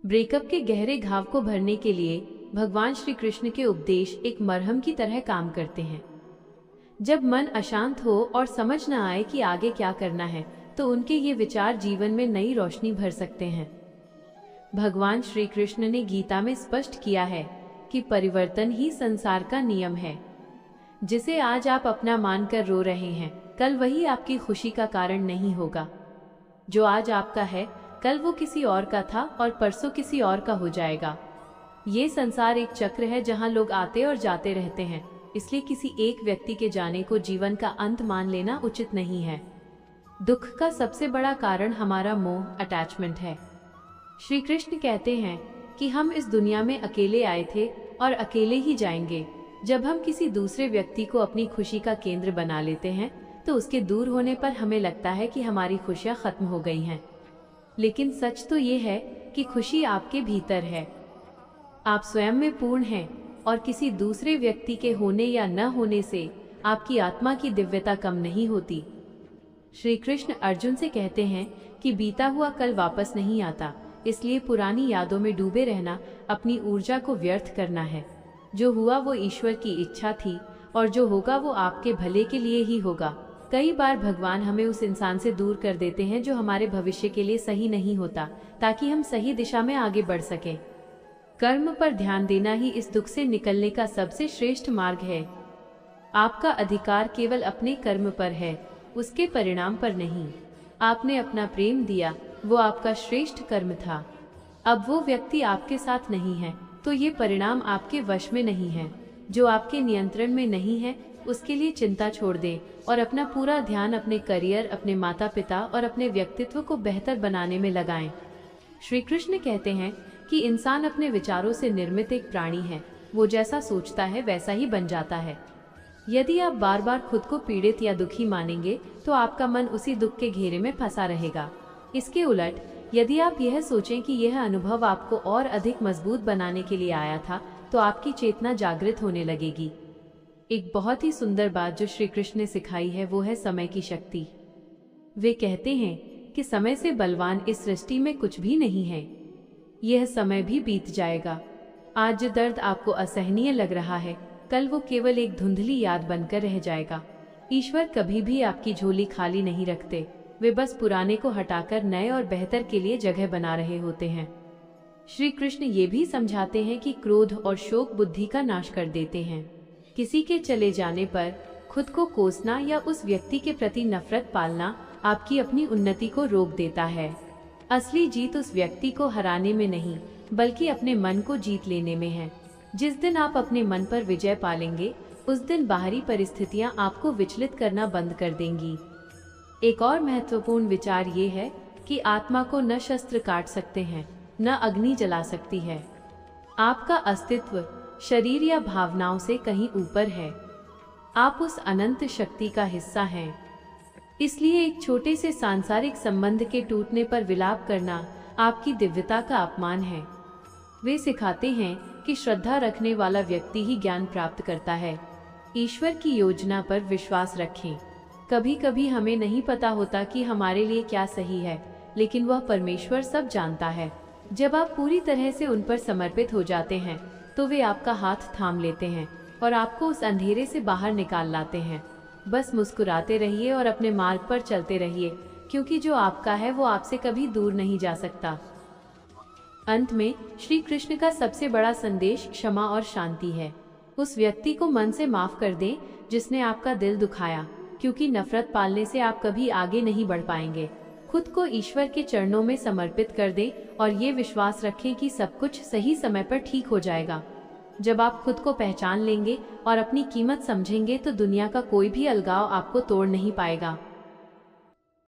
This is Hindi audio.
ब्रेकअप के गहरे घाव को भरने के लिए भगवान श्री कृष्ण के उपदेश एक मरहम की तरह काम करते हैं। जब मन अशांत हो और समझ न आए कि आगे क्या करना है, तो उनके ये विचार जीवन में नई रोशनी भर सकते हैं। भगवान श्री कृष्ण ने गीता में स्पष्ट किया है कि परिवर्तन ही संसार का नियम है। जिसे आज आप अपना मानकर रो रहे हैं, कल वही आपकी खुशी का कारण नहीं होगा। जो आज आपका है, कल वो किसी और का था और परसों किसी और का हो जाएगा। ये संसार एक चक्र है जहाँ लोग आते और जाते रहते हैं, इसलिए किसी एक व्यक्ति के जाने को जीवन का अंत मान लेना उचित नहीं है। दुख का सबसे बड़ा कारण हमारा मोह, अटैचमेंट है। श्री कृष्ण कहते हैं कि हम इस दुनिया में अकेले आए थे और अकेले ही जाएंगे। जब हम किसी दूसरे व्यक्ति को अपनी खुशी का केंद्र बना लेते हैं, तो उसके दूर होने पर हमें लगता है कि हमारी खुशियां खत्म हो गई हैं। लेकिन सच तो ये है कि खुशी आपके भीतर है। आप स्वयं में पूर्ण हैं और किसी दूसरे व्यक्ति के होने या न होने से आपकी आत्मा की दिव्यता कम नहीं होती। श्री कृष्ण अर्जुन से कहते हैं कि बीता हुआ कल वापस नहीं आता, इसलिए पुरानी यादों में डूबे रहना अपनी ऊर्जा को व्यर्थ करना है। जो हुआ वो ईश्वर की इच्छा थी और जो होगा वो आपके भले के लिए ही होगा। कई बार भगवान हमें उस इंसान से दूर कर देते हैं जो हमारे भविष्य के लिए सही नहीं होता, ताकि हम सही दिशा में आगे बढ़ सकें। कर्म पर ध्यान देना ही इस दुख से निकलने का सबसे श्रेष्ठ मार्ग है। आपका अधिकार केवल अपने कर्म पर है, उसके परिणाम पर नहीं। आपने अपना प्रेम दिया, वो आपका श्रेष्ठ कर्म था। अब वो व्यक्ति आपके साथ नहीं है, तो ये परिणाम आपके वश में नहीं है। जो आपके नियंत्रण में नहीं है, उसके लिए चिंता छोड़ दें और अपना पूरा ध्यान अपने करियर, अपने माता पिता और अपने व्यक्तित्व को बेहतर बनाने में लगाएं। श्री कृष्ण कहते हैं कि इंसान अपने विचारों से निर्मित एक प्राणी है। वो जैसा सोचता है वैसा ही बन जाता है। यदि आप बार बार खुद को पीड़ित या दुखी मानेंगे, तो आपका मन उसी दुख के घेरे में फंसा रहेगा। इसके उलट यदि आप यह सोचें कि यह अनुभव आपको और अधिक मजबूत बनाने के लिए आया था, तो आपकी चेतना जागृत होने लगेगी। एक बहुत ही सुंदर बात जो श्री कृष्ण ने सिखाई है, वो है समय की शक्ति। वे कहते हैं कि समय से बलवान इस सृष्टि में कुछ भी नहीं है। यह समय भी बीत जाएगा। आज जो दर्द आपको असहनीय लग रहा है, कल वो केवल एक धुंधली याद बनकर रह जाएगा। ईश्वर कभी भी आपकी झोली खाली नहीं रखते। वे बस पुराने को हटाकर नए और बेहतर के लिए जगह बना रहे होते हैं। श्री कृष्ण ये भी समझाते हैं कि क्रोध और शोक बुद्धि का नाश कर देते हैं। किसी के चले जाने पर खुद को कोसना या उस व्यक्ति के प्रति नफरत पालना आपकी अपनी उन्नति को रोक देता है। असली जीत उस व्यक्ति को हराने में नहीं, बल्कि अपने मन को जीत लेने में है। जिस दिन आप अपने मन पर विजय पालेंगे, उस दिन बाहरी परिस्थितियां आपको विचलित करना बंद कर देंगी। एक और महत्वपूर्ण विचार ये है कि आत्मा को न शस्त्र काट सकते हैं, न अग्नि जला सकती है। आपका अस्तित्व शरीर या भावनाओं से कहीं ऊपर है। आप उस अनंत शक्ति का हिस्सा हैं। इसलिए एक छोटे से सांसारिक संबंध के टूटने पर विलाप करना आपकी दिव्यता का अपमान है। वे सिखाते हैं कि श्रद्धा रखने वाला व्यक्ति ही ज्ञान प्राप्त करता है। ईश्वर की योजना पर विश्वास रखें। कभी कभी हमें नहीं पता होता कि हमारे लिए क्या सही है, लेकिन वह परमेश्वर सब जानता है। जब आप पूरी तरह से उन पर समर्पित हो जाते हैं, तो वे आपका हाथ थाम लेते हैं और आपको उस अंधेरे से बाहर निकाल लाते हैं। बस मुस्कुराते रहिए और अपने मार्ग पर चलते रहिए, क्योंकि जो आपका है वो आपसे कभी दूर नहीं जा सकता। अंत में श्री कृष्ण का सबसे बड़ा संदेश क्षमा और शांति है। उस व्यक्ति को मन से माफ कर दें जिसने आपका दिल दुखाया, क्योंकि नफरत पालने से आप कभी आगे नहीं बढ़ पाएंगे। खुद को ईश्वर के चरणों में समर्पित कर दें और ये विश्वास रखें कि सब कुछ सही समय पर ठीक हो जाएगा। जब आप खुद को पहचान लेंगे और अपनी कीमत समझेंगे, तो दुनिया का कोई भी अलगाव आपको तोड़ नहीं पाएगा।